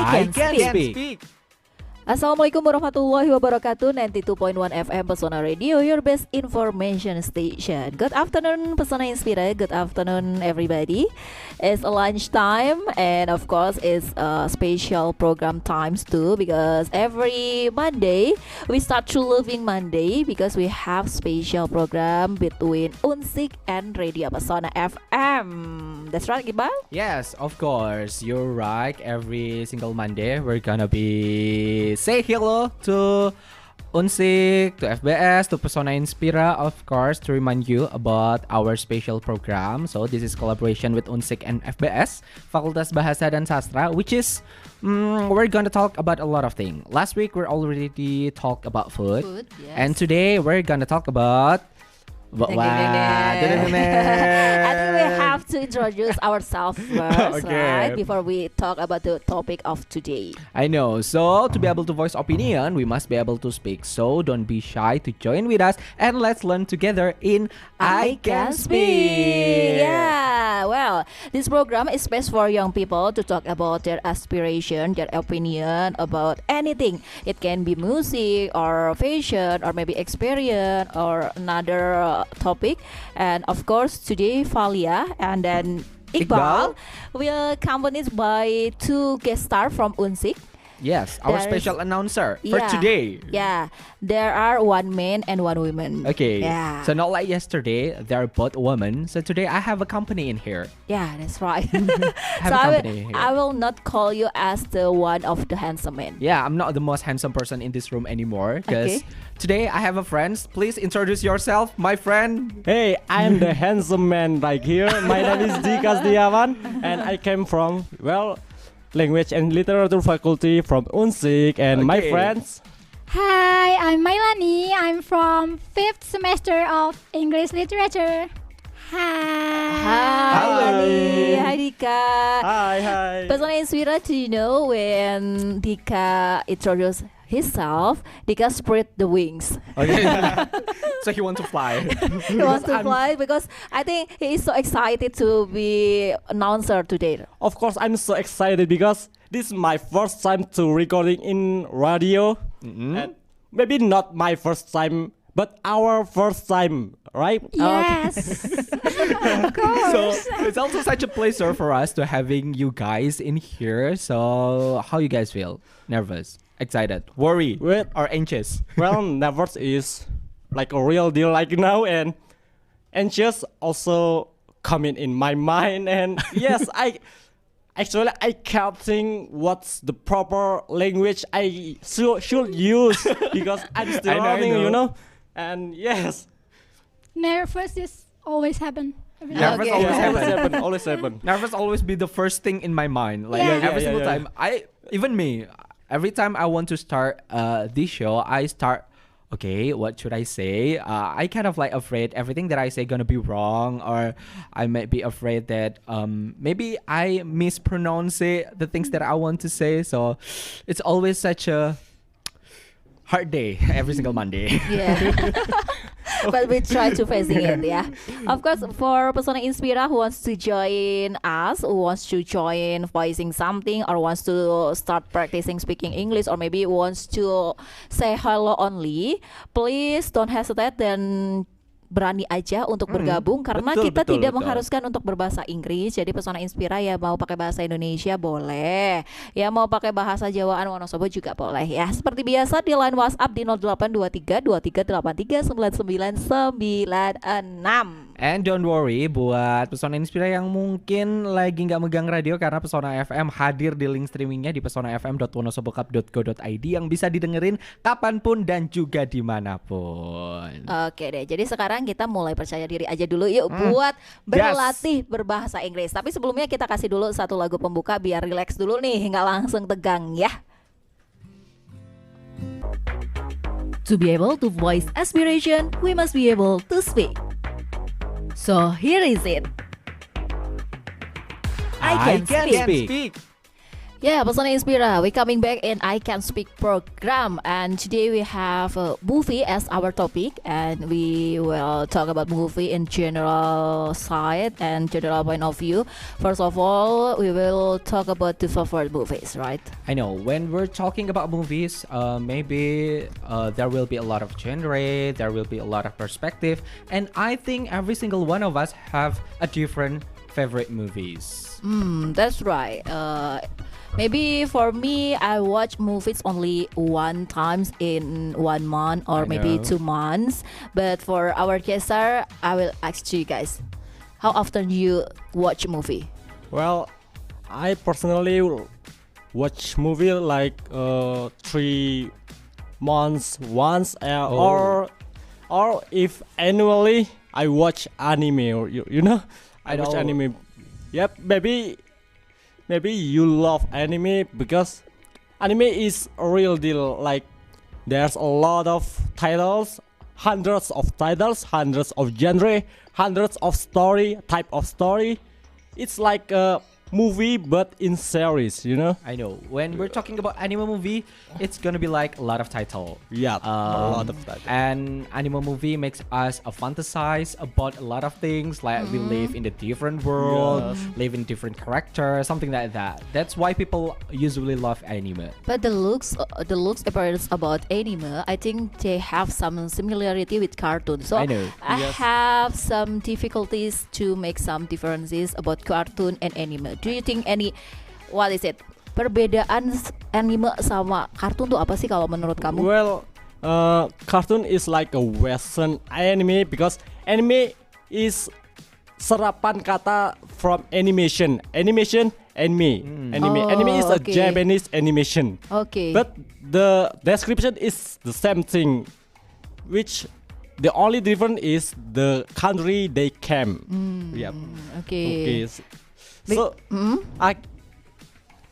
I can speak. speak. Assalamualaikum warahmatullahi wabarakatuh. 92.1 FM Pesona Radio, your best information station. Good afternoon Pesona Inspira. Good afternoon everybody. It's lunchtime and of course it's a special program times too, because every Monday we start to living Monday because we have special program between Unsiq and Radio Pesona FM. That's right, Iqbal? Yes, of course. You're right. Every single Monday we're gonna be say hello to Unsiq, to FBS, to Pesona Inspira, of course, to remind you about our special program. So this is collaboration with Unsiq and FBS, Fakultas Bahasa dan Sastra, which is we're gonna talk about a lot of things. Last week we already talked about food, Yes. and today we're gonna talk about I think we have to introduce ourselves first, Okay. right? Before we talk about the topic of today. I know. So to be able to voice opinion, we must be able to speak. So don't be shy to join with us and let's learn together in I Can Speak. Yeah, well, this program is best for young people to talk about their aspiration, their opinion about anything. It can be music or fashion or maybe experience or another topic. And of course, today Valia and then Iqbal will accompanied by two guest stars from Unsiq. Yes, our There is- special announcer for Yeah. today. Yeah, there are one man and one woman. Okay. Yeah. So not like yesterday, they're both women. So today I have a company in here. Yeah, that's right. Have So a I company will, here. I will not call you as the one of the handsome men. Yeah, I'm not the most handsome person in this room anymore because Okay. today I have a friend. Please introduce yourself, my friend. Hey, I'm the handsome man right here. My name is Dika Setiawan and I came from, Language and Literature Faculty from Unsiq, and my Okay. friends. Hi, I'm Mailani. I'm from 5th semester of English Literature. Hi. Hi, Hi. Lani. Hi, Dika. Hi. Pesona Inspira, do you know when Dika introduced himself, Dika spread the wings. Okay. So he wants to fly. He wants to fly because I think he is so excited to be announcer today. Of course, I'm so excited because this is my first time to recording in radio. And maybe not my first time, but our first time, right? Yes. Of course. So it's also such a pleasure for us to having you guys in here. So how you guys feel? Nervous? Excited? Worried? Wait. Or anxious? Well, nervous is like a real deal like now, and anxious also coming in my mind. And yes, I can't think what's the proper language I should use because I'm I still know. learning, And yes, Nervous is always happen. Every Yeah. time. Nervous Okay. always always happen. Nervous always be the first thing in my mind. Like Yeah. every Yeah, single yeah, time. Even me, every time I want to start this show, I start, okay, what should I say? I kind of like afraid everything that I say gonna be wrong, or I might be afraid that maybe I mispronounce the things that I want to say. So it's always such a hard day every single Monday. Yeah. But we try to facing it, yeah. Of course, for Pesona Inspira who wants to join us, who wants to join voicing something, or wants to start practicing speaking English, or maybe wants to say hello only, please don't hesitate dan berani aja untuk bergabung karena betul, kita betul, tidak betul. mengharuskan untuk berbahasa Inggris. Jadi Pesona Inspira ya mau pakai bahasa Indonesia boleh, ya mau pakai bahasa Jawaan Wonosobo juga boleh ya. Seperti biasa di line WhatsApp di 0823 2383 9996. And don't worry buat Pesona Inspira yang mungkin lagi nggak megang radio, karena Pesona FM hadir di link streamingnya di pesonafm.wonosobokap.go.id yang bisa didengerin kapanpun dan juga dimanapun. Oke deh, jadi sekarang kita mulai percaya diri aja dulu yuk buat berlatih berbahasa Inggris. Tapi sebelumnya kita kasih dulu satu lagu pembuka biar relax dulu nih, nggak langsung tegang ya. To be able to voice aspiration, we must be able to speak. So here is it. I can speak. Yeah, Pesona Inspira, we coming back in I Can Speak program, and today we have a movie as our topic, and we will talk about movie in general side and general point of view. First of all, we will talk about the favorite movies, right? I know when we're talking about movies, maybe there will be a lot of genre, there will be a lot of perspective, and I think every single one of us have a different favorite movies. That's right. Maybe for me, I watch movies only one times in 1 month or I maybe know. 2 months. But for our guesser, I will ask you guys, how often you watch movie? Well, I personally watch movie like 3 months once, or if annually I watch anime. Or you know, I watch know. anime. Yep, maybe you love anime because anime is a real deal. Like there's a lot of titles, hundreds of genre, hundreds of type of story. It's like a movie but in series, you know. I know when we're talking about anime movie, it's gonna be like a lot of title. Yeah, a lot of titles. And anime movie makes us fantasize about a lot of things, like we live in a different world, Yes. live in different characters, something like that. That's why people usually love anime. But the looks appearance about anime, I think they have some similarity with cartoon. So I know. I Yes. have some difficulties to make some differences about cartoon and anime. Do you think what is it? Perbedaan anime sama kartun tuh apa sih kalau menurut kamu? Well, cartoon is like a Western anime because anime is serapan kata from animation, anime. Anime is a okay. Japanese animation, Okay. but the description is the same thing, which the only difference is the country they came. Yep. Okay. Okay. So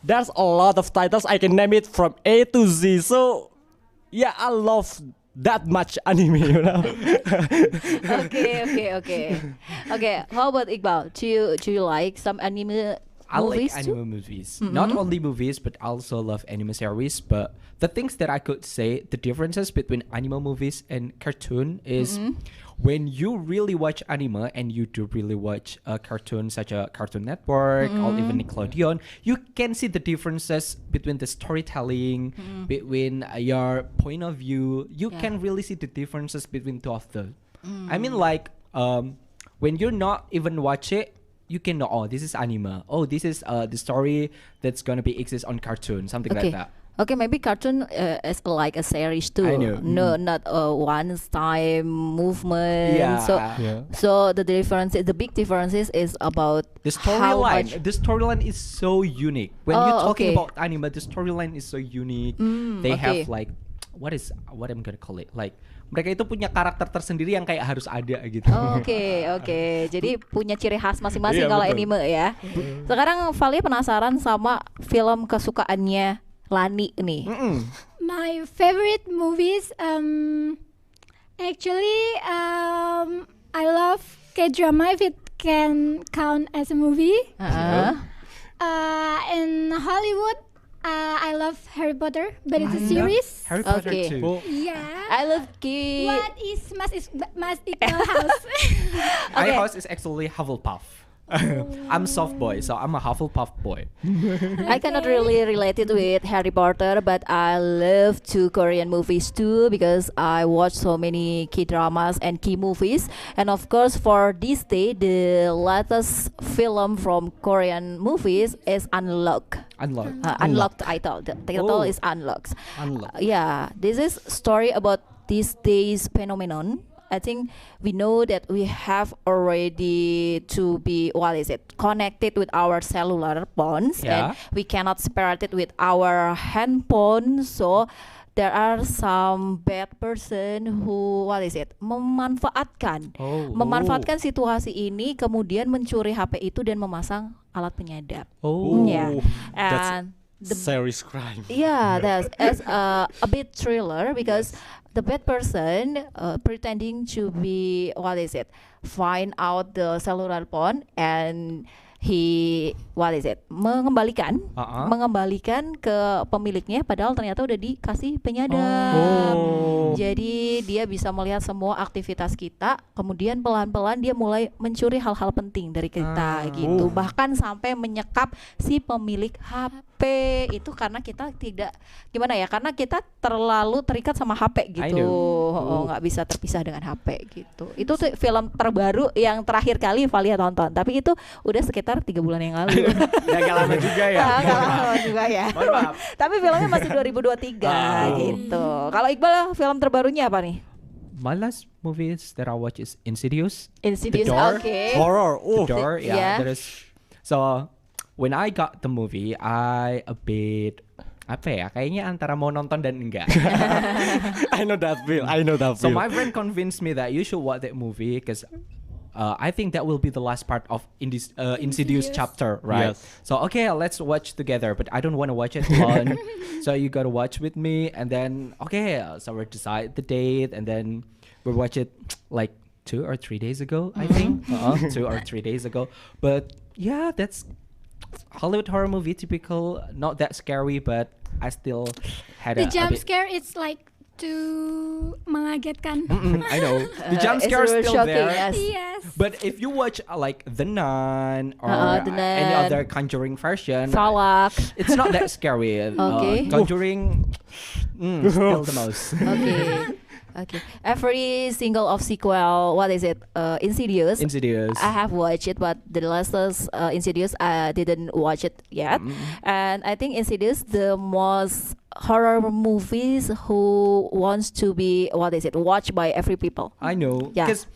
there's a lot of titles I can name it from A to Z. So yeah, I love that much anime, you know. Okay. How about Iqbal? Do you like some anime I movies like too? anime movies. Not only movies, but also love anime series. But the things that I could say, the differences between anime movies and cartoon is when you really watch anime and you do really watch a cartoon such a Cartoon Network or even Nickelodeon, you can see the differences between the storytelling, between your point of view. You Yeah. can really see the differences between two of them. I mean, like when you're not even watch it, you can know, oh, this is anime. Oh, this is the story that's gonna be exist on cartoon, something Okay. like that. Okay, maybe cartoon is like a series too. I know. No, not a one time movement. Yeah. So the big differences is about The how much. storyline is so unique. When you're Oh, talking okay. about anime, the storyline is so unique. They okay. have like what I'm gonna call it, like mereka itu punya karakter tersendiri yang kayak harus ada gitu. Oke. Jadi punya ciri khas masing-masing Iya, kalau betul. anime ya. Sekarang Valia penasaran sama film kesukaannya Lani nih. My favorite movies, actually, I love K-drama if it can count as a movie. Heeh. In Hollywood, I love Harry Potter, but it's a series. Harry Potter Okay. too. Oh, Yeah. I love Ki. What is must equal house? My Okay. house is actually Hufflepuff. I'm soft boy, so I'm a Hufflepuff boy. I cannot really relate it with Harry Potter, but I love two Korean movies too because I watch so many K-dramas and K-movies. And of course, for this day, the latest film from Korean movies is Unlocked. Unlocked. Unlocked title. The title Oh. is Unlocked. Unlocked. Yeah, this is story about this day's phenomenon. I think we know that we have already to be connected with our cellular phones, and Yeah. we cannot separate it with our handphone. So there are some bad person who memanfaatkan Oh. memanfaatkan situasi ini, kemudian mencuri HP itu dan memasang alat penyadap. Oh. Yeah, that's and the series crime. yeah, that's as a bit thriller because the bad person pretending to be find out the cellular phone and mengembalikan ke pemiliknya, padahal ternyata udah dikasih penyadap. Jadi dia bisa melihat semua aktivitas kita, kemudian pelan-pelan dia mulai mencuri hal-hal penting dari kita gitu. Bahkan sampai menyekap si pemilik HP itu karena kita tidak karena kita terlalu terikat sama HP gitu. Nggak bisa terpisah dengan HP gitu. Itu tuh film terbaru yang terakhir kali Valia tonton, tapi itu udah sekitar 3 bulan yang lalu. Agak lama juga ya. Agak lama juga ya. Tapi filmnya masih 2023 gitu. Kalau Iqbal film terbarunya apa nih? My last movies that I watch is Insidious. Insidious, The Door. okay. Horror. The Door, Yeah. that is. So when I got the movie, I a bit kayaknya antara mau nonton dan enggak. I know that feel. So my friend convinced me that you should watch that movie because I think that will be the last part of Insidious chapter, right? Yes. So okay, let's watch together, but I don't want to watch it alone. So you gotta watch with me, and then so we decide the date, and then we watch it like 2 or 3 days ago, I think. 2 or 3 days ago. But yeah, that's Hollywood horror movie, typical, not that scary, but I still had The a jump bit. scare, it's like too mengagetkan. I know the jump It's scare is really still shocking, there. yes. Yes. But if you watch like The Nun or The any Nun. other Conjuring version, Falak. it's not that scary. Okay. Conjuring, still the most. Okay. Every single of sequel, Insidious. Insidious. I have watched it, but the latest Insidious, I didn't watch it yet. And I think Insidious, the most horror movies who wants to be watched by every people. I know, Yeah. because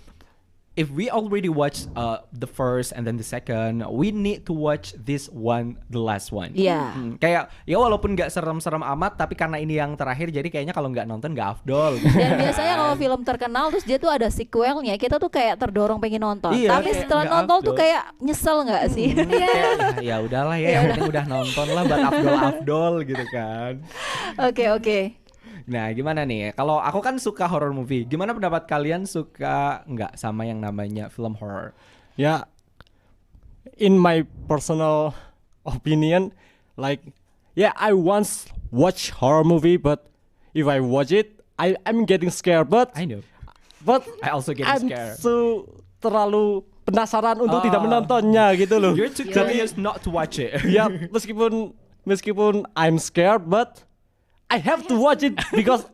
if we already watched the first and then the second, we need to watch this one, the last one. Yeah. Kayak ya walaupun nggak serem-serem amat, tapi karena ini yang terakhir, jadi kayaknya kalau nggak nonton nggak afdol. Gitu. Dan biasanya kalau film terkenal terus dia tuh ada sequelnya, kita tuh kayak terdorong pengen nonton. Iya, Tapi kayak setelah nggak nonton tuh afdol. kayak nyesel nggak sih? Kayak, ya udahlah ya, yang penting udah nonton lah buat afdol gitu kan. Oke. Nah, gimana nih? Kalau aku kan suka horror movie. Gimana pendapat kalian, suka nggak sama yang namanya film horror? Yeah, in my personal opinion, I once watched horror movie, but if I watch it, I'm getting scared. But I know. But I also get I'm scared. so terlalu penasaran untuk tidak menontonnya gitu loh. You're too curious not to watch it. Ya, meskipun I'm scared, but I have to watch it because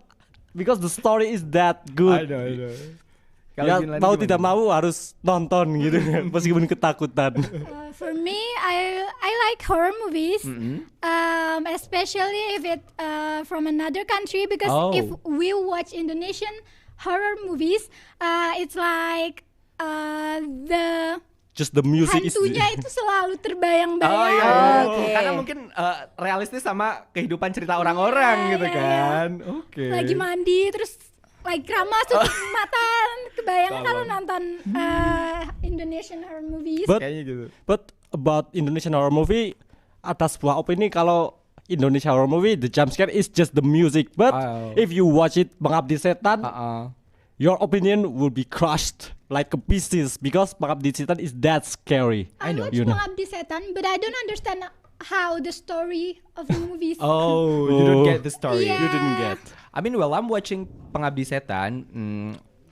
the story is that good. I know. Ya, mau tidak mau harus nonton gitu kan, meskipun ketakutan. For me, I like horror movies, especially if it from another country, because if we watch Indonesian horror movies, it's like just the music hantunya itu selalu terbayang-bayang. Karena mungkin realistis sama kehidupan cerita orang-orang gitu kan. Oke. Lagi mandi terus keramas tuh mata kebayang kalau nonton Indonesian horror movies. Kayaknya gitu. But about Indonesian horror movie, ada sebuah opini kalau Indonesia horror movie, the jump scare is just the music. But if you watch it, Pengabdi Setan, your opinion will be crushed like a pieces because Pengabdi Setan is that scary. I watch Pengabdi Setan, but I don't understand how the story of the movies. You don't get the story. Yeah. You didn't get. I mean, while I'm watching Pengabdi Setan,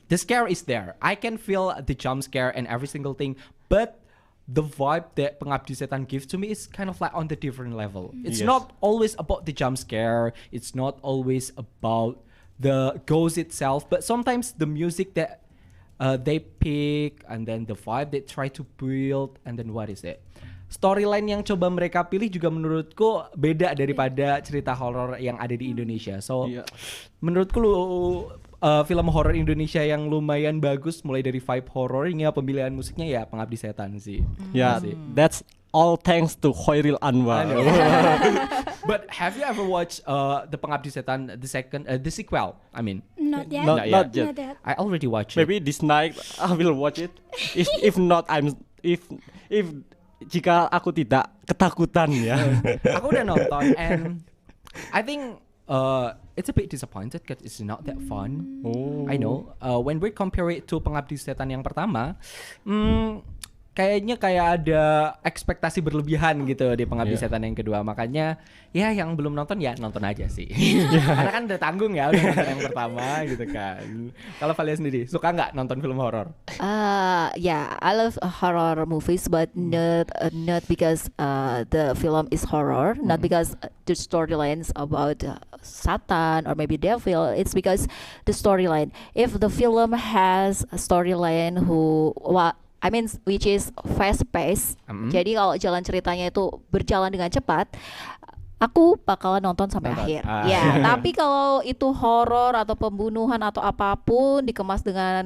the scare is there. I can feel the jump scare and every single thing, but the vibe that Pengabdi Setan gives to me is kind of like on the different level. It's not always about the jump scare. It's not always about the ghost itself, but sometimes the music that they pick and then the vibe they try to build and then storyline yang coba mereka pilih juga menurutku beda daripada cerita horor yang ada di Indonesia. So menurutku film horor Indonesia yang lumayan bagus mulai dari vibe horor hingga pemilihan musiknya ya Pengabdi Setan sih. That's all thanks to Khairil Anwar. But have you ever watched the Pengabdi Setan the sequel? I mean, Not yet. Not yet. I already watched it. Maybe this night I will watch it. If not, if jika aku tidak ketakutan ya. Aku udah nonton and I think it's a bit disappointed because it's not that fun. I know. When we compare it to Pengabdi Setan yang pertama, kayaknya kayak ada ekspektasi berlebihan gitu di Pengabdi Iya. Setan yang kedua. Makanya ya yang belum nonton ya nonton aja sih. Karena kan udah tanggung ya udah nonton yang pertama gitu kan. Kalau Valia sendiri suka nggak nonton film horor? Yeah, I love horror movies, but not because the film is horror, not because the storylines about Satan or maybe devil. It's because the storyline. If the film has a storyline which is fast paced. Jadi kalau jalan ceritanya itu berjalan dengan cepat, aku bakalan nonton sampai akhir. Ya, tapi kalau itu horor atau pembunuhan atau apapun dikemas dengan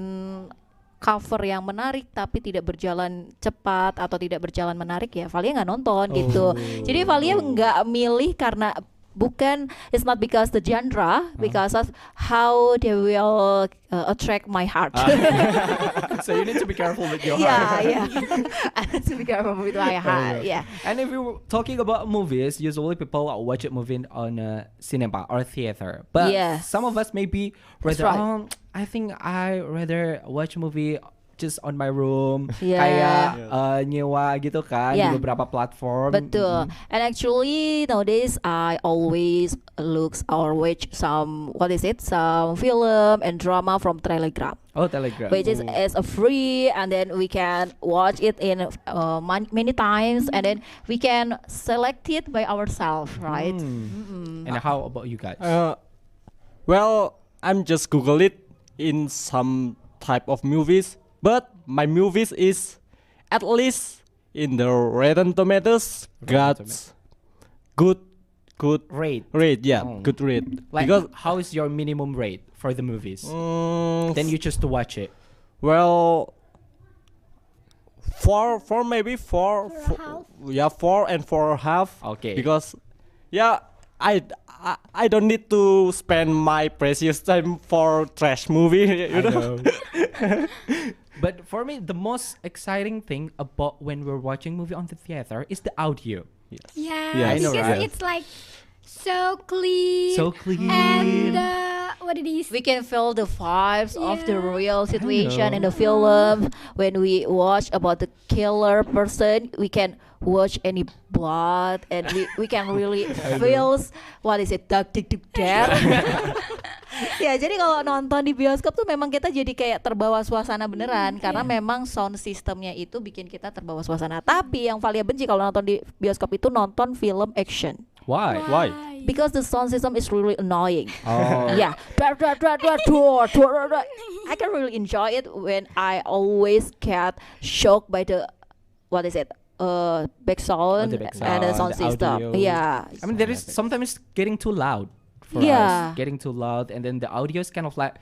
cover yang menarik tapi tidak berjalan cepat atau tidak berjalan menarik, ya Valia nggak nonton gitu. Jadi Valia nggak milih karena it's not because the genre, because of how they will attract my heart. So you need to be careful with your Yeah, heart. yeah. I need to be careful with my heart. Yeah. And if we're talking about movies, usually people watch a movie on a cinema or theater. But Yes. some of us maybe That's rather, right. I think I rather watch a movie just on my room, Yeah. kayak nyewa gitu kan Yeah. di beberapa platform. Betul. And actually nowadays I always looks or watch some film and drama from Telegram, Oh, Telegram. which is a free, and then we can watch it in many times, and then we can select it by ourselves, right? And how about you guys? Well, I'm just Google it in some type of movies, but my movies is at least in the Rotten Tomatoes got good Rate. yeah, Oh. good rate. Like, Because how is your minimum rate for the movies? Then you choose to watch it. well, four maybe four, Four and a four- half. yeah, 4.5. Okay. Because yeah, I don't need to spend my precious time for trash movie. You know? But for me, the most exciting thing about when we're watching movie on the theater is the audio. Yeah, Yeah, I know, because right? it's like so clean. So clean. And what it is. We can feel the vibes of the Yeah. real situation in the film. When we watch about the killer person, we can watch any blood, and we can really feel dar. Ya, jadi kalau nonton di bioskop tuh memang kita jadi kayak terbawa suasana beneran, karena memang sound systemnya itu bikin kita terbawa suasana. Tapi yang Valia benci kalau nonton di bioskop itu nonton film action. Why? Why? Because the sound system is really annoying. Oh. Yeah, I can really enjoy it when I always get shocked by the back sound, the back and the sound, sound the system. audio. Yeah, I mean, there is sometimes getting too loud for Yeah. us. Getting too loud, and then the audio is kind of like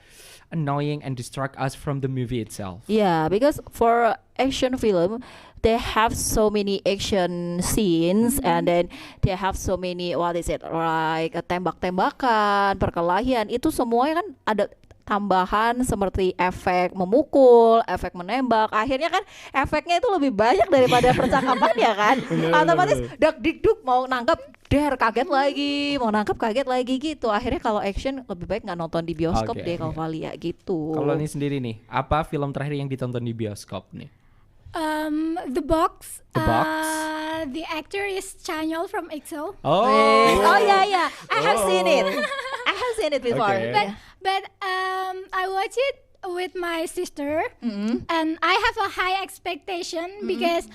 annoying and distract us from the movie itself. yeah, because for action film, they have so many action scenes, and then they have so many like tembak-tembakan, perkelahian. Itu semuanya kan ada tambahan seperti efek memukul, efek menembak. Akhirnya kan efeknya itu lebih banyak daripada percakapan ya kan. Otomatis dak dikduk mau nangkap kaget lagi, mau nangkap kaget lagi gitu. Akhirnya kalau action lebih baik nggak nonton di bioskop Oke. deh kalau Valia gitu. Kalau ini sendiri nih, apa film terakhir yang ditonton di bioskop nih? The Box. The Box? The actor is Chanyol from EXO. Oh yeah, I have seen it. I have seen it before. Okay. But I watched it with my sister, and I have a high expectation because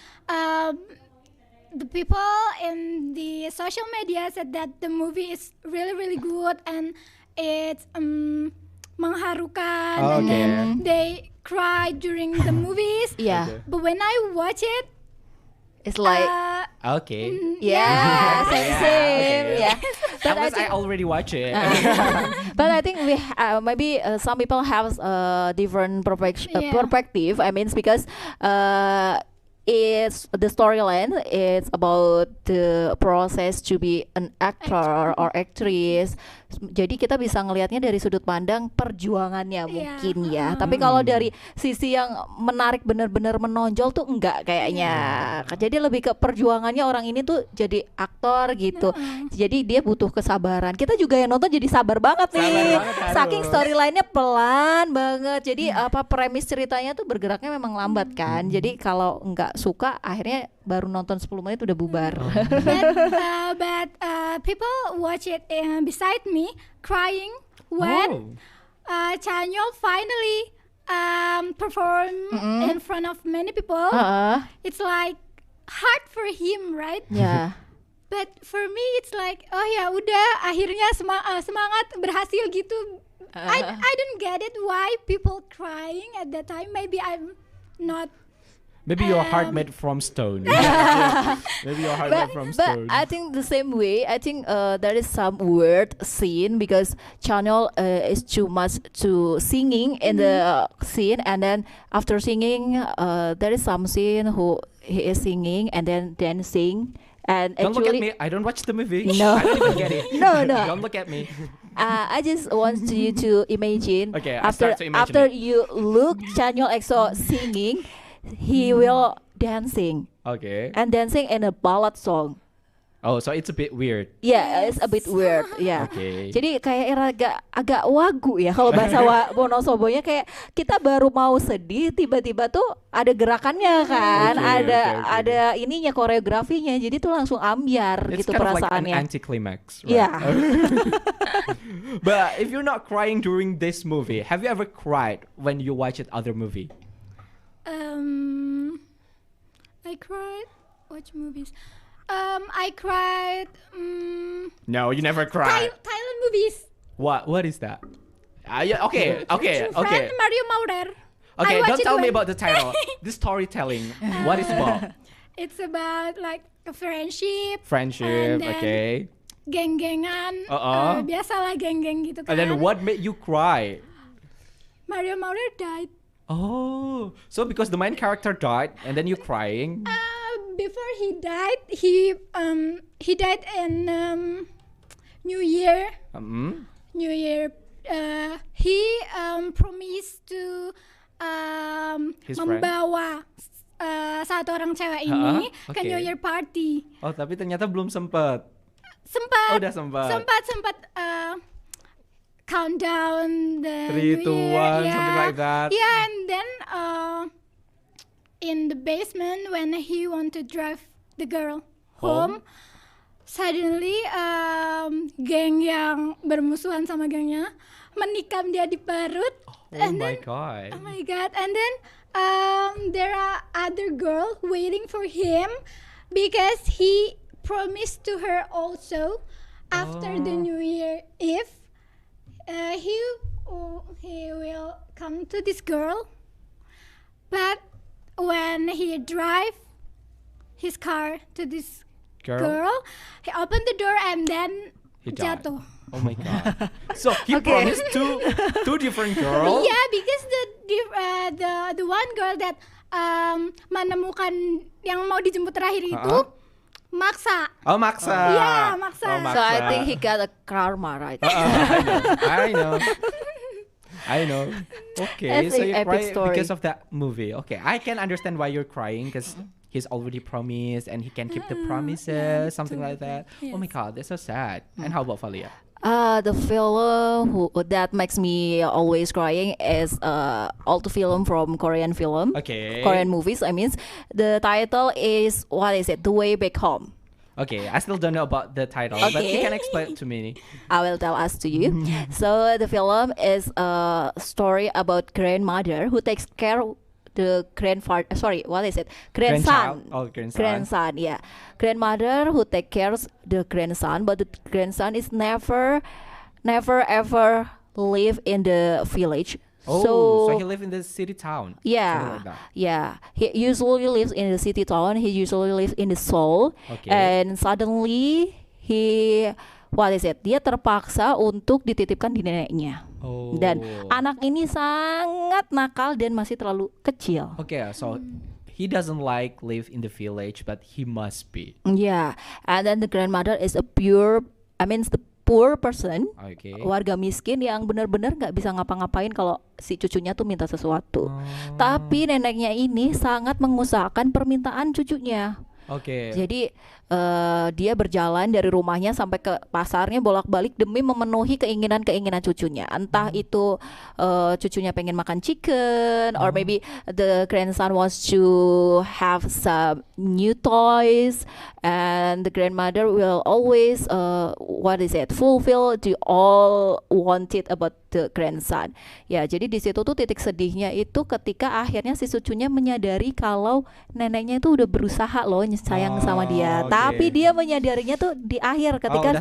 the people in the social media said that the movie is really really good and it's mengharukan, and then they cry during the movies. Yeah, But when I watch it, it's like Okay. yeah, same. Yeah, but Unless I already watch it. but I think we maybe some people have a different Yeah. perspective. I mean, it's because it's the storyline. It's about the process to be an actor or actress. Jadi kita bisa ngelihatnya dari sudut pandang perjuangannya mungkin ya. Tapi kalau dari sisi yang menarik benar-benar menonjol tuh enggak kayaknya. Jadi lebih ke perjuangannya orang ini tuh jadi aktor gitu. Jadi dia butuh kesabaran. Kita juga yang nonton jadi sabar banget nih. banget, harus. Saking storyline-nya pelan banget. Jadi apa premis ceritanya tuh bergeraknya memang lambat kan. Jadi kalau enggak nggak suka, akhirnya baru nonton 10 menit udah bubar. But people watch it beside me crying when Chanyeol finally perform in front of many people. It's like hard for him, right? Yeah. But for me it's like, oh ya udah, akhirnya semangat berhasil gitu. I don't get it why people crying at that time. Maybe I'm not. Maybe your heart made from stone. Maybe your heart made from stone. But I think the same way. I think there is some weird scene because Chanyeol is too much to singing in the scene, and then after singing, there is some scene who he is singing and then dancing. And Don't actually, look at me. I don't watch the movie. No. I don't even get it. No. Don't look at me. I just want you to imagine. Okay, I start to imagine after it. you look Chanyeol EXO singing, he will dancing Okay. and dancing in a ballad song. Oh, so it's a bit weird. Yeah, it's a bit weird. Yeah. Okay. Jadi kayak agak wagu ya kalau bahasa Wonosobonya, kayak kita baru mau sedih tiba-tiba tuh ada gerakannya kan, Okay. ada ininya, koreografinya. Jadi tuh langsung ambiar It's gitu kind of like perasaannya. an anticlimax, right? Yeah. But if you're not crying during this movie, have you ever cried when you watch other movie? I cried. Watch movies. I cried. No, you never cried. Thailand movies. What is that? Okay. Friend Mario Maurer. Okay, I watch don't it tell me when- about the title. The storytelling. What is about? It's about like a friendship. Friendship. And then Okay. Geng-gengan. Biasalah geng-geng gitu kan. And then what made you cry? Mario Maurer died. Oh, so because the main character died, and then you crying? Before he died, he died in New Year. New Year. He promised to His friend? membawa satu orang cewek ini ke okay. New Year party. Oh, tapi ternyata belum sempet. Sempat. Oh, udah sempat. Sempat countdown the 3, 2, 1, New Year. something like that. Yeah, and then in the basement when he want to drive the girl home, suddenly geng yang bermusuhan sama gengnya menikam dia di perut. Oh my god. Oh my god! And then there are other girl waiting for him because he promised to her also after the New Year Eve he will come to this girl, but when he drive his car to this girl, he opened the door and then He died. jatuh. Oh my god. So he promised two different girls? Yeah, because the one girl that menemukan yang mau dijemput terakhir itu maksa. Oh, maksa. Yeah, maksa. Oh, So I think he got a karma, right? I know. Okay, That's so an you epic cry story. because of that movie. Okay, I can understand why you're crying because he's already promised and he can keep the promises, something like that. Oh my god, that's so sad. And how about Valia? The film that makes me always crying is old film from Korean film. Okay. Korean movies. I mean, the title is, what is it? The Way Back Home. Okay, I still don't know about the title, but you Okay. can explain it to me. I will tell us to you. So the film is a story about grandmother who takes care the grandfather. Sorry, what is it? Grandson. Grandchild? Oh, grandson. Grandson. Yeah, grandmother who take care the grandson, but the grandson is never ever live in the village. Oh, so he live in the city town. Something Yeah, like that. yeah. He usually lives in the city town. He usually lives in the Seoul. Okay. And suddenly dia terpaksa untuk dititipkan di neneknya. Oh. Dan anak ini sangat nakal dan masih terlalu kecil. Okay, so he doesn't like live in the village, but he must be. Yeah. And then the grandmother is the poor person. Okay. Warga miskin yang benar-benar nggak bisa ngapa-ngapain kalau si cucunya tuh minta sesuatu. Tapi neneknya ini sangat mengusahakan permintaan cucunya. Okay. Jadi dia berjalan dari rumahnya sampai ke pasarnya bolak-balik demi memenuhi keinginan cucunya. Entah itu cucunya pengen makan chicken, or maybe the grandson wants to have some new toys, and the grandmother will always fulfill the all wanted about the grandson. Ya, jadi di situ tuh titik sedihnya itu ketika akhirnya si cucunya menyadari kalau neneknya itu udah berusaha loh sayang sama dia. Tapi dia menyadarinya tuh di akhir ketika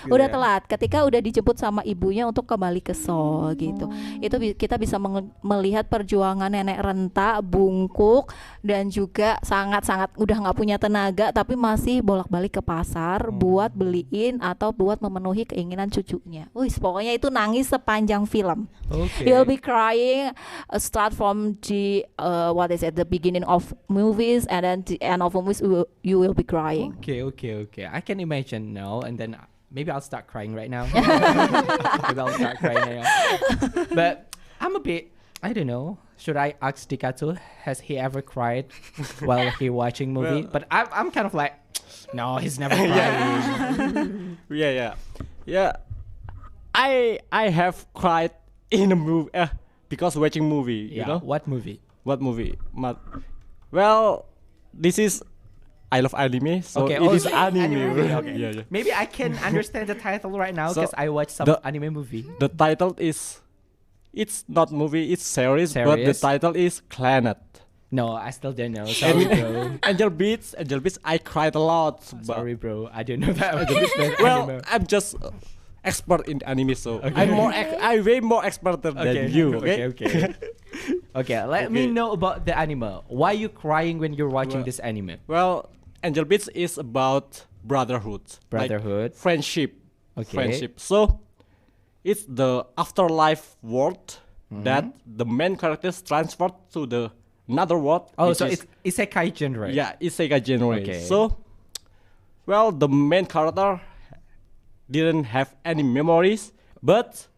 udah telat, ketika udah dijemput sama ibunya untuk kembali ke Seoul gitu. Itu kita bisa melihat perjuangan nenek renta, bungkuk, dan juga sangat-sangat udah nggak punya tenaga tapi masih bolak-balik ke pasar buat beliin atau buat memenuhi keinginan cucunya. Pokoknya itu nangis sepanjang film. You'll be crying start from the the beginning of movies, and then the end of movies you will be crying. Okay. I can imagine now, and then maybe I'll start crying right now. Maybe I'll start crying right now. But I'm a bit, I don't know. Should I ask Dika too? Has he ever cried while he watching movie? But I'm kind of like, no, he's never crying. Yeah. I have cried in a movie because watching movie. You know What movie? Well, this is I love anime, so it is anime. Okay. Yeah. Maybe I can understand the title right now because I watched some anime movie. The title is, it's not movie, it's series, but the title is Planet. No, I still don't know. Sorry, bro. Angel Beats, I cried a lot. Sorry, bro. I don't know that. Well, I'm just expert in anime, so I'm way more expert than you. Okay, let me know about the anime. Why you crying when you're watching this anime? Well, Angel Beats is about brotherhood, like friendship. So it's the afterlife world that the main characters transferred to the another world. So it's isekai genre. Yeah, isekai genre. Okay. So, well, the main character didn't have any memories, but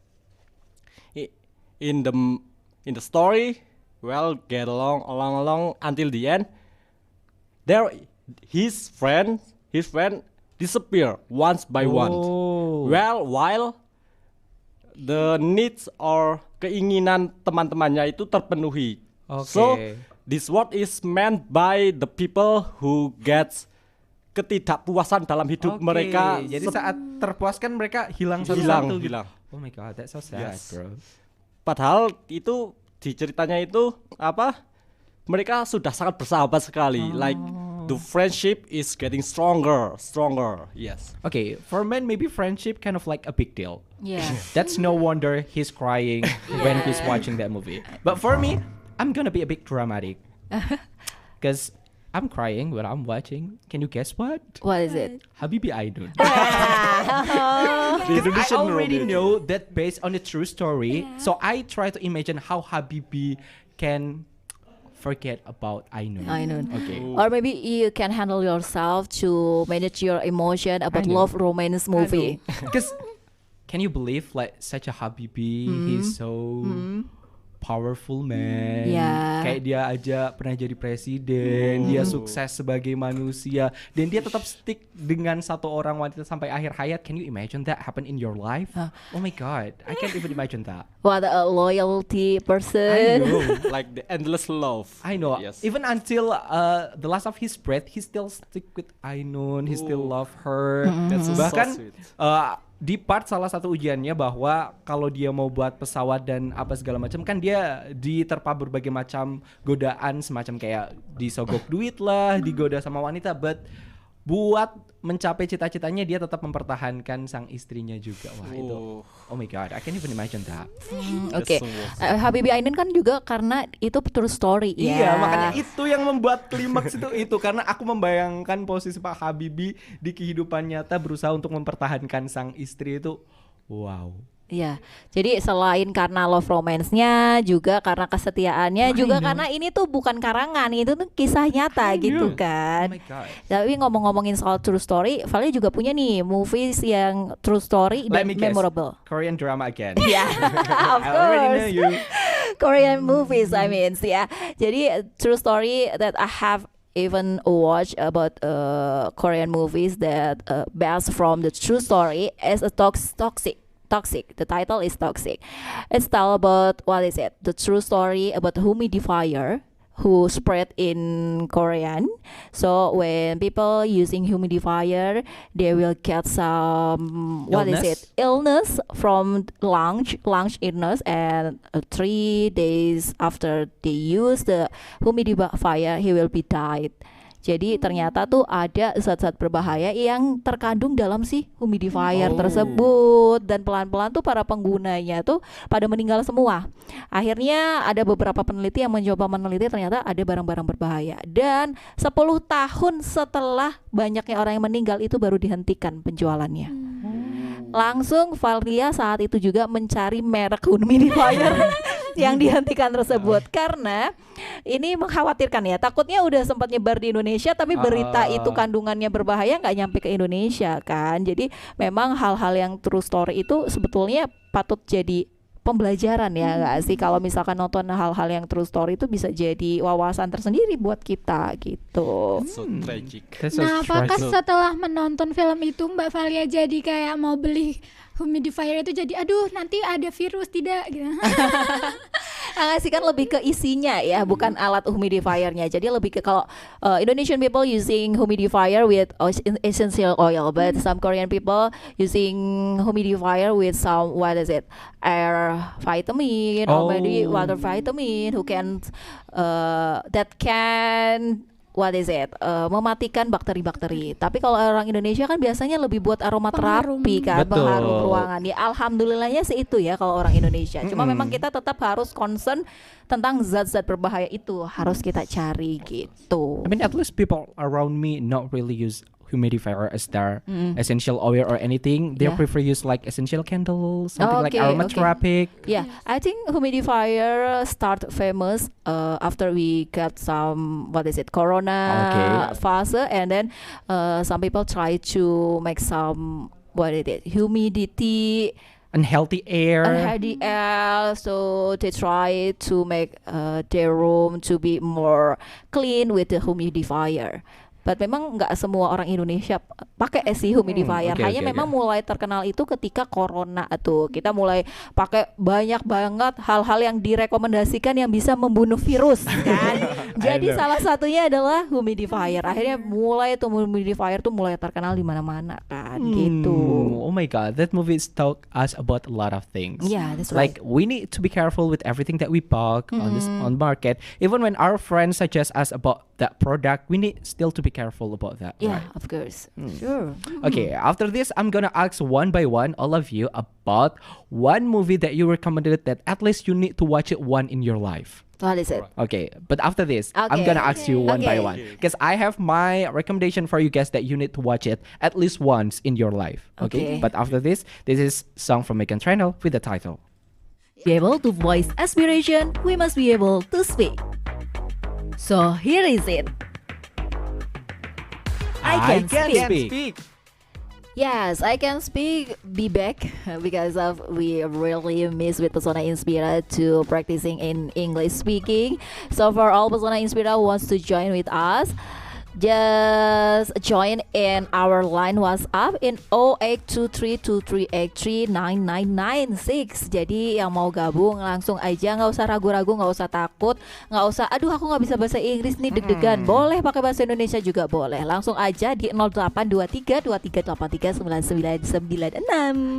in the story, well, get along until the end. There, his friend disappear once by one. Well, while the needs or keinginan teman-temannya itu terpenuhi. So this world is meant by the people who gets ketidakpuasan dalam hidup mereka. Jadi saat terpuaskan mereka hilang. Oh my god, that's so sad, bro. Padahal itu di ceritanya itu mereka sudah sangat bersahabat sekali. Like the friendship is getting stronger. Yes. Okay, for men maybe friendship kind of like a big deal. Yeah. That's no wonder he's crying when he's watching that movie. But for me, I'm gonna be a bit dramatic. Because I'm crying when I'm watching. Can you guess what? What is it? Habibi Ainun. Because I already know that based on the true story. So I try to imagine how Habibi can forget about Ainun. Okay. Or maybe you can handle yourself to manage your emotion about love romance movie. Because can you believe like such a Habibi, he's so powerful man. Kayak dia aja pernah jadi presiden, dia sukses sebagai manusia, dan dia tetap stick dengan satu orang wanita sampai akhir hayat. Can you imagine that happen in your life? Oh my god, I can't even imagine that. What a loyalty person. I know. Like the endless love. I know. Yes. Even until the last of his breath, he still stick with Ainun. He still love her. That's Bahkan so sweet. Di part salah satu ujiannya bahwa kalau dia mau buat pesawat dan apa segala macam, kan dia diterpa berbagai macam godaan, semacam kayak disogok duit lah, digoda sama wanita, but buat mencapai cita-citanya dia tetap mempertahankan sang istrinya juga. Wah itu, oh my god, I can't even imagine that. Oke, Habibi Ainun kan juga karena itu true story ya. Iya, makanya itu yang membuat klimaks itu karena aku membayangkan posisi Pak Habibie di kehidupan nyata berusaha untuk mempertahankan sang istri itu. Wow. Iya, jadi selain karena love romance-nya, juga karena kesetiaannya, juga karena ini tuh bukan karangan, itu tuh kisah nyata gitu kan. Oh my God. Tapi ngomong-ngomongin soal true story, Valia juga punya nih movies yang true story dan memorable. Korean drama again. Yeah, of I already know course. you. Korean movies, I mean, ya. Jadi true story that I have even watch about Korean movies that based from the true story as a toxic. Toxic. The title is Toxic. It's tell about what is it? The true story about humidifier who spread in Korean. So when people using humidifier, they will get some illness from lungs illness, and 3 days after they use the humidifier, he will be died. Jadi ternyata tuh ada zat-zat berbahaya yang terkandung dalam si humidifier tersebut, dan pelan-pelan tuh para penggunanya tuh pada meninggal semua. Akhirnya ada beberapa peneliti yang mencoba meneliti, ternyata ada barang-barang berbahaya, dan 10 tahun setelah banyaknya orang yang meninggal itu baru dihentikan penjualannya. Langsung Valia saat itu juga mencari merek humidifier yang dihentikan tersebut karena ini mengkhawatirkan ya, takutnya udah sempat nyebar di Indonesia tapi berita itu kandungannya berbahaya nggak nyampe ke Indonesia kan. Jadi memang hal-hal yang true story itu sebetulnya patut jadi pembelajaran ya nggak sih, kalau misalkan nonton hal-hal yang true story itu bisa jadi wawasan tersendiri buat kita gitu. So tragic. Nah, apakah setelah menonton film itu Mbak Valia jadi kayak mau beli humidifier itu, jadi aduh nanti ada virus tidak gitu? Sih kan lebih ke isinya ya, bukan alat humidifiernya. Jadi lebih ke kalau Indonesian people using humidifier with essential oil, but some Korean people using humidifier with some air vitamin or maybe water vitamin who can that can mematikan bakteri-bakteri. Tapi kalau orang Indonesia kan biasanya lebih buat aromaterapi kan, pengharum ruangan. Ya alhamdulillahnya sih itu ya kalau orang Indonesia. Cuma memang kita tetap harus concern tentang zat-zat berbahaya itu, harus kita cari gitu. I mean, at least people around me not really use humidifier as their essential oil or anything. They prefer use like essential candles, something like aromatherapy. Yeah, I think humidifier start famous after we got some corona phase, and then some people try to make some humidity. Unhealthy air. So they try to make their room to be more clean with the humidifier. But memang nggak semua orang Indonesia pakai humidifier. Hanya memang mulai terkenal itu ketika corona tuh. Kita mulai pakai banyak banget hal-hal yang direkomendasikan yang bisa membunuh virus kan. Jadi salah satunya adalah humidifier. Akhirnya mulai tuh humidifier tuh mulai terkenal di mana-mana kan gitu. Oh my god, that movie taught us about a lot of things. Yeah, that's right. Like we need to be careful with everything that we buy on market. Even when our friends suggest us about that product, we need still to be careful about that. Yeah, right? of course. Sure. Okay, after this, I'm gonna ask one by one all of you about one movie that you recommended that at least you need to watch it one in your life. What is it? Okay, but after this, I'm gonna ask you one by one because I have my recommendation for you guys that you need to watch it at least once in your life. Okay, but after this is song from Megan Trainor with the title. Be able to voice aspiration, we must be able to speak. So here is it. I can speak. Yes, I can speak. Be back because of we really miss with Persona Inspira to practicing in English speaking. So for all Persona Inspira who wants to join with us, just join in our line WhatsApp in 082323839996. Jadi yang mau gabung langsung aja, nggak usah ragu-ragu, nggak usah takut, nggak usah aduh aku nggak bisa bahasa Inggris nih deg-degan. Boleh pakai bahasa Indonesia juga boleh. Langsung aja di 082323839996.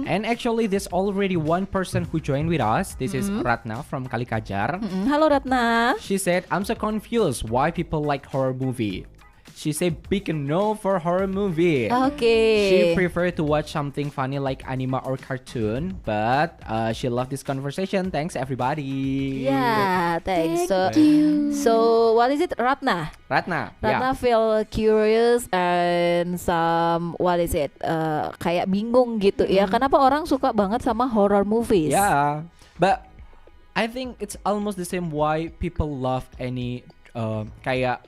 And actually there's already one person who joined with us. This is Ratna from Kalikajar. Halo Ratna. She said, I'm so confused why people like horror movie. She said big no for horror movie. She prefer to watch something funny like anime or cartoon, but she loved this conversation. Thanks everybody. Yeah, thanks. So what is it, Ratna? Ratna feel curious and some kayak bingung gitu ya. Kenapa orang suka banget sama horror movies? Yeah, but I think it's almost the same why people love any kayak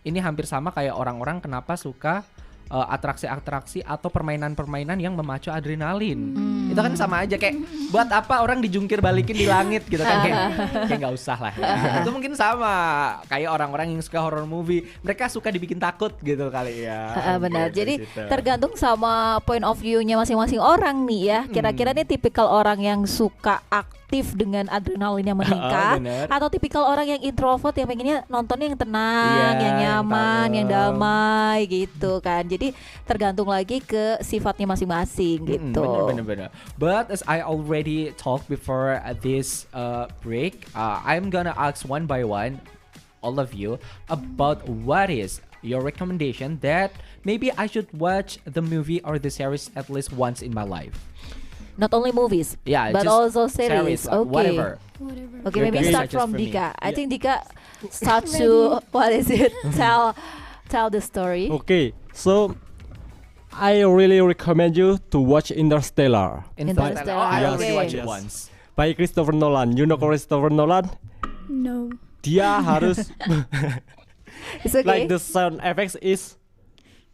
ini hampir sama kayak orang-orang kenapa suka atraksi-atraksi atau permainan-permainan yang memacu adrenalin. Itu kan sama aja kayak buat apa orang dijungkir balikin di langit gitu kan kayak nggak usah lah ya. Itu mungkin sama kayak orang-orang yang suka horror movie, mereka suka dibikin takut gitu kali ya. Benar. Gitu, Jadi gitu. tergantung sama point of view-nya masing-masing orang nih ya. Kira-kira nih tipikal orang yang suka aktif dengan adrenalin yang meningkat bener. atau tipikal orang yang introvert yang pengennya nontonnya yang tenang, Iya, yang yang nyaman, yang kalem. damai gitu kan. Jadi tergantung lagi ke sifatnya masing-masing gitu. Bener. But as I already talked before this break, I'm gonna ask one by one all of you about what is your recommendation that maybe I should watch the movie or the series at least once in my life. Not only movies, Yeah, but just also series. like, Okay. whatever. Whatever. Okay, Your maybe guys' start suggest from for me. Dika. I Yeah. think Dika start to what is it? Tell the story. Okay, so I really recommend you to watch Interstellar Interstellar, Oh, I already okay. watched it Yes. once. by Christopher Nolan. You know Christopher Nolan? No. Dia harus It's okay. like the sound effects is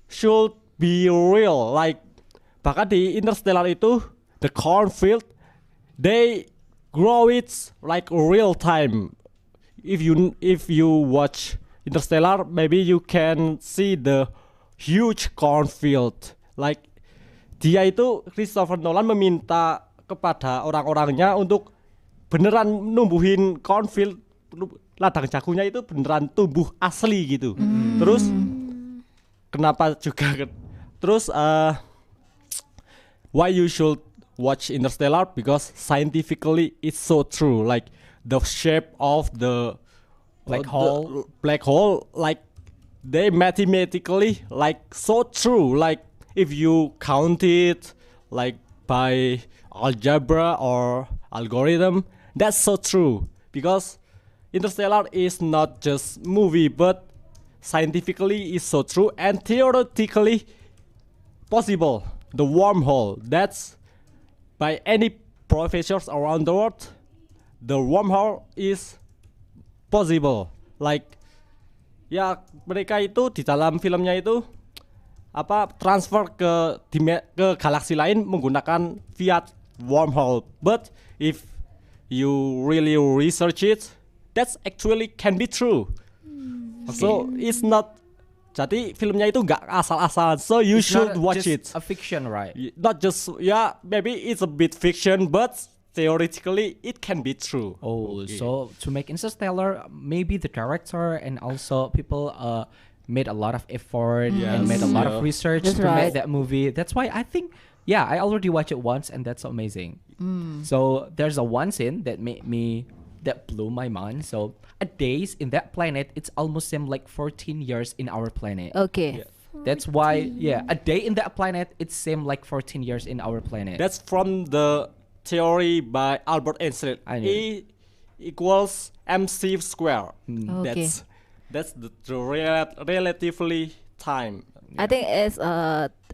should be real. Like bahkan di Interstellar itu the cornfield they grow it like real time. If you watch Interstellar, maybe you can see the huge cornfield. Like dia itu Christopher Nolan meminta kepada orang-orangnya untuk beneran numbuhin cornfield, ladang jagunya itu beneran tumbuh asli gitu. Terus kenapa juga terus why you should watch Interstellar, because scientifically it's so true. Like the shape of the Black hole. black hole, like they mathematically like so true. Like if you count it like by algebra or algorithm, that's so true, because Interstellar is not just movie but scientifically is so true and theoretically possible. The wormhole, that's by any professors around the world, the wormhole is possible. Like ya mereka itu di dalam filmnya itu transfer ke galaksi lain menggunakan via wormhole. But if you really research it, that's actually can be true. So it's not, jadi filmnya itu nggak asal-asalan. So you It's should not watch just it. a fiction, right? Not just maybe it's a bit fiction, but theoretically it can be true. Oh, Okay. so to make Interstellar, maybe the director and also people made a lot of effort and made a lot of research That's to right. make that movie. That's why I think, yeah, I already watched it once and that's amazing. So there's a one scene that that blew my mind. So a days in that planet, it's almost seem like 14 years in our planet. Okay. That's why, yeah, a day in that planet, it seemed like 14 years in our planet. That's from the theory by Albert Einstein. I knew. E equals mc square. Okay. That's the relatively time. I think it's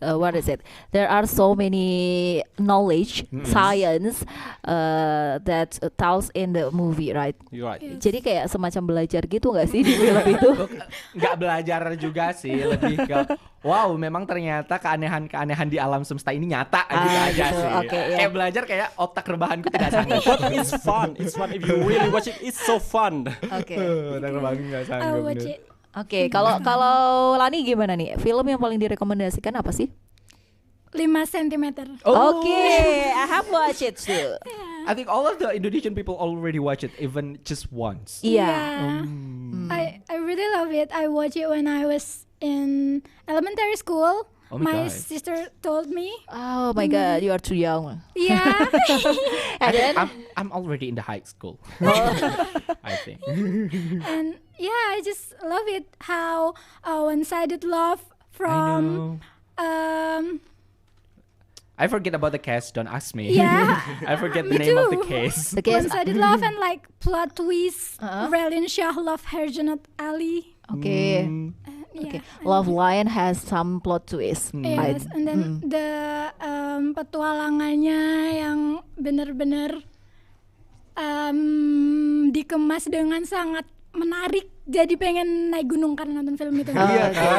what is it? There are so many knowledge, science that tells in the movie, right? You're right. Jadi kayak semacam belajar gitu nggak sih di film itu? Nggak belajar juga sih, lebih ke wow, memang ternyata keanehan-keanehan di alam semesta ini nyata gitu aja gitu, sih. oke, ya. Kayak belajar kayak otak rebahanku tidak sanggup. But it's fun. It's fun if you really watch it. It's so fun. Oke. Otak rebahanku nggak I'll sanggup. watch Nur. it. Oke, kalau Lani gimana nih? Film yang paling direkomendasikan apa sih? 5 cm. Oke, I have watched it too. I think all of the Indonesian people already watch it, even just once. Iya. I really love it. I watched it when I was in elementary school. Oh my God. sister told me. Oh my God, you are too young. Yeah. And then, I'm already in the high school. I think. And yeah, I just love it how one-sided love from I forget about the case. Don't ask me. Yeah. I forget the Me name of the too. case. the case. one-sided love and like plot twist. Uh-huh. Relin Shah love Herjanat Ali. Oke. Yeah. Okay. Love Lion has some plot twist. Yes, and then the petualangannya yang benar-benar dikemas dengan sangat menarik, jadi pengen naik gunung karena nonton film itu. Iya kan?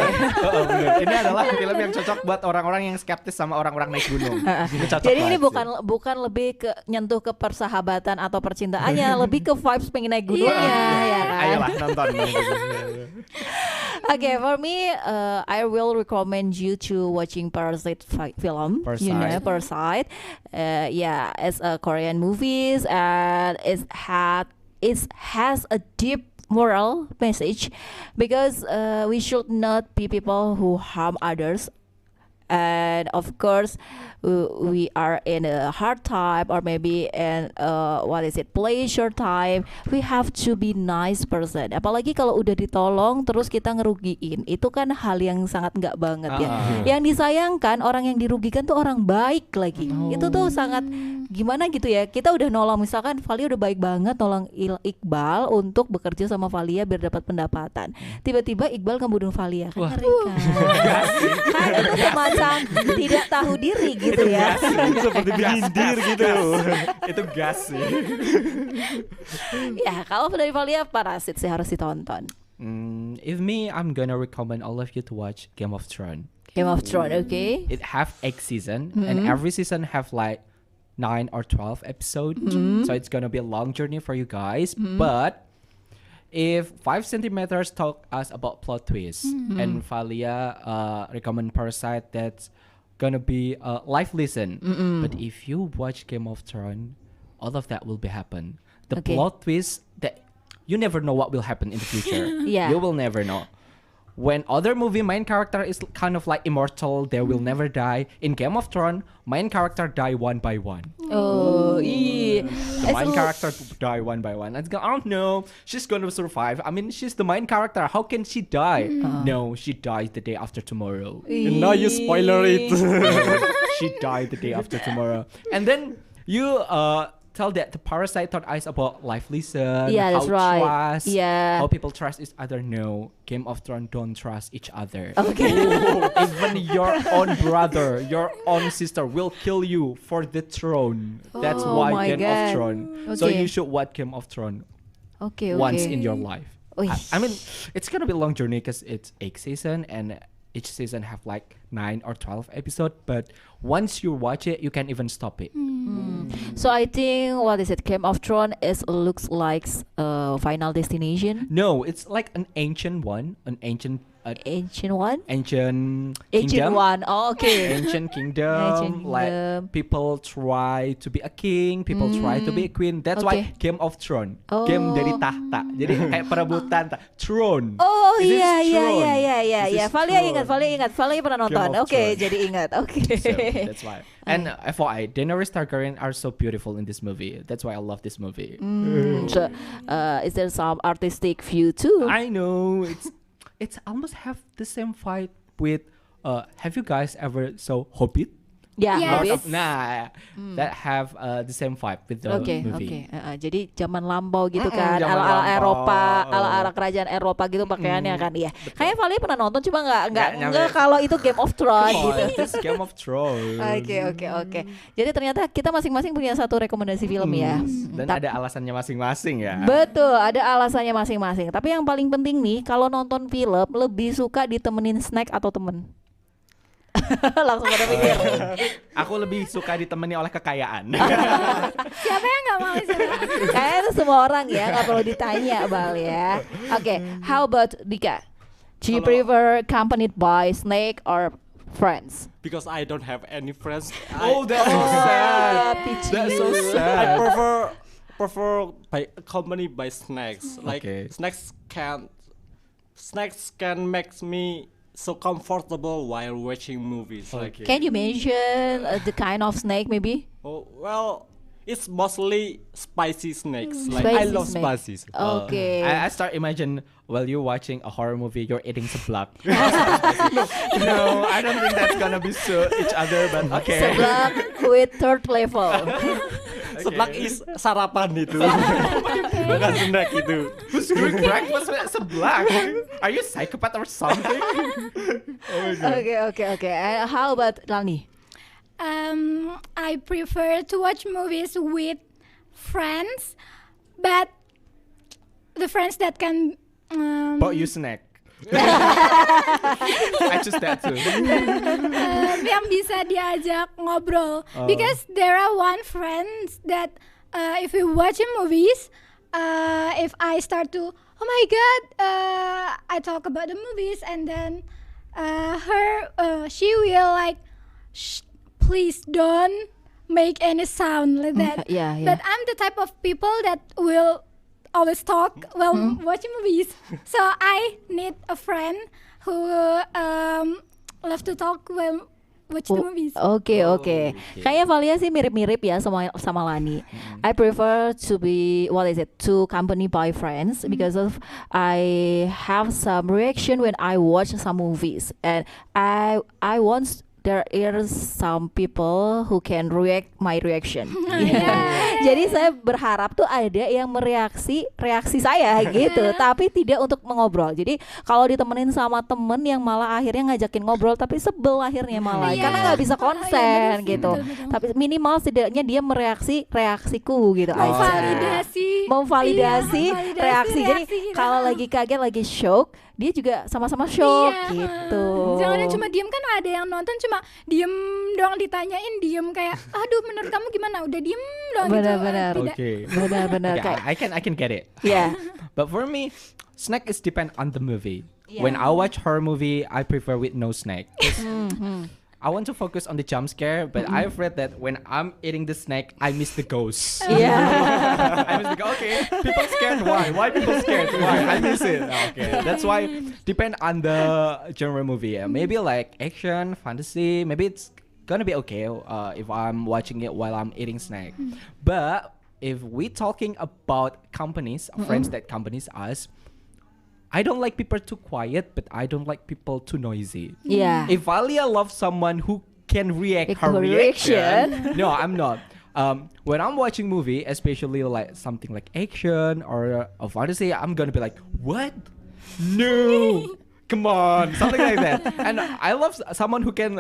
Bener. Ini adalah film yang cocok buat orang-orang yang skeptis sama orang-orang naik gunung. Ini cocok Jadi ini banget sih. bukan lebih ke nyentuh ke persahabatan atau percintaannya, lebih ke vibes pengen naik gunungnya, ya kan? Ayolah nonton. Okay, for me, I will recommend you to watching Parasite film. You know, Parasite. Yeah, it's a Korean movies and it has a deep moral message because we should not be people who harm others. And of course, we are in a hard time or maybe in pleasure time. We have to be nice person. Apalagi kalau udah ditolong terus kita ngerugiin, itu kan hal yang sangat nggak banget ya. Yang disayangkan orang yang dirugikan tuh orang baik lagi. Itu tuh sangat gimana gitu ya. Kita udah nolong, misalkan Valia udah baik banget nolong Iqbal untuk bekerja sama Valia biar dapat pendapatan. Tiba-tiba Iqbal ngebunuh Valia, kan ngeri kan? Kan itu semacam tidak tahu diri gitu ya. Seperti menyindir gitu. Itu gas sih. Ya kalau dari Valia Parasit sih harus ditonton. If me, I'm gonna recommend all of you to watch Game of Thrones. Game of Thrones, okay? It have 8 season and every season have like 9 or 12 episodes. So it's gonna be a long journey for you guys. But if 5 centimeters talk us about plot twist and Valia recommend Parasite, that's gonna be a life lesson. But if you watch Game of Thrones, all of that will be happen. The Okay. plot twist that you never know what will happen in the future. Yeah. You will never know. When other movie main character is kind of like immortal, they will never die. In Game of Thrones, main character die one by one. Oh iya. The main character die one by one. Let's go. Oh no, she's gonna survive. I mean, she's the main character. How can she die? No, she dies the day after tomorrow. And now you spoiler it. She died the day after tomorrow. And then you tell that the Parasite taught us about life lesson, Yeah, that's how right. trust, Yeah. how people trust each other. No, Game of Thrones don't trust each other. Okay. Even your own brother, your own sister will kill you for the throne. That's Oh why my Game God. of Thrones. So Okay. you should watch Game of Thrones Okay. once in your life. Wih. I mean, it's gonna be a long journey because it's 8 season and each season have like 9 or 12 episode. But once you watch it, you can even stop it. So I think Game of Thrones looks like Final Destination, No, it's like an ancient one, an ancient ancient one, ancient ancient kingdom. one. Oh, okay. Ancient kingdom, Ancient like kingdom. people try to be a king, people try to be a queen. That's why Okay. Game of Thrones, Oh. game dari tahta. Jadi kayak perebutan throne. Oh This is iya throne. iya. This is Valia throne. ingat, Valia pernah nonton. Game of Oke, Thrones. jadi ingat. Oke. So that's why. And FYI, Daenerys Targaryen are so beautiful in this movie. That's why I love this movie. So, is there some artistic view too? I know it's almost have the same fight with. Have you guys ever saw Hobbit? Ya, Yes. Hobbit. Nah, that have the same vibe with the Oke. movie. Jadi zaman lampau gitu kan, zaman ala-ala lampau. Eropa, ala-ala kerajaan Eropa gitu pakaiannya kan, iya. Kayaknya Valia pernah nonton, cuma nggak nyampe. kalau itu Game of Thrones Oh, gitu. this Game of Thrones. Oke. Jadi ternyata kita masing-masing punya satu rekomendasi film ya. Dan ada alasannya masing-masing ya. Betul, ada alasannya masing-masing. Tapi yang paling penting nih, kalau nonton film lebih suka ditemenin snack atau temen? Langsung pada pikir. Aku lebih suka ditemani oleh kekayaan. Siapa yang nggak mau sih? Kayaknya itu semua orang ya, nggak perlu ditanya Bal ya. Oke, how about Dika? Do you prefer accompanied by snake or friends? Because I don't have any friends. That's so sad. Pity That's so you. I sad. prefer by accompanied by snacks. Like Okay. snacks can make me so comfortable while watching movies. Like Can you mention the kind of snake maybe? oh well, it's mostly spicy snacks. Like Spicy I love snake. spicy. Oke. I start imagine while you're watching a horror movie, you're eating seblak. No, I don't think that's gonna be so each other, but okay. Seblak with third level. Seblak is sarapan itu. Bukan snack itu. Who's doing breakfast with seblak? Are you psychopath or something? Oke. And how about Lani? I prefer to watch movies with friends, but the friends that can Bought you snack. I choose that too. yang bisa diajak ngobrol. Because there are one friends that if we watch movies, if I start to, oh my god, I talk about the movies, and then she will like, shh, please don't make any sound like that. Yeah. But I'm the type of people that will always talk while watching movies. So I need a friend who love to talk while watch the movies. Oke. okay. Kayaknya Valia sih mirip-mirip ya sama Lani. I prefer to be to accompany by friends because of I have some reaction when I watch some movies, and I want there is some people who can react my reaction. Jadi saya berharap tuh ada yang reaksi saya gitu, tapi tidak untuk mengobrol. Jadi kalau ditemenin sama temen yang malah akhirnya ngajakin ngobrol tapi sebel akhirnya malah karena nggak bisa konsen gitu. Betul. Tapi minimal setidaknya dia reaksiku gitu. Memvalidasi reaksi. Jadi kalau lagi kaget, lagi shock, dia juga sama-sama shock gitu. Jangan yang cuma diem, kan ada yang nonton cuma diem doang, ditanyain diem kayak, aduh menurut kamu gimana? Udah diem doang gitu. Benar-benar. Benar-benar Okay, kayak. I can get it. Yeah. But for me, snack is depend on the movie. Yeah. When I watch horror movie, I prefer with no snack. I want to focus on the jump scare, but I've read that when I'm eating the snack, I miss the ghost. Yeah. I miss the ghost. Okay, people scared. Why? Why people scared? Why? I miss it. Okay, that's why depend on the genre movie. Yeah. Maybe like action, fantasy. Maybe it's gonna be okay if I'm watching it while I'm eating snack. But if we talking about companies, friends that companies us, I don't like people too quiet, but I don't like people too noisy. Yeah. If Alia loves someone who can react her Her reaction, reaction. no, I'm not. When I'm watching movie, especially like something like action or a fantasy, I'm gonna be like, what? No. Come on, something like that. And I love someone who can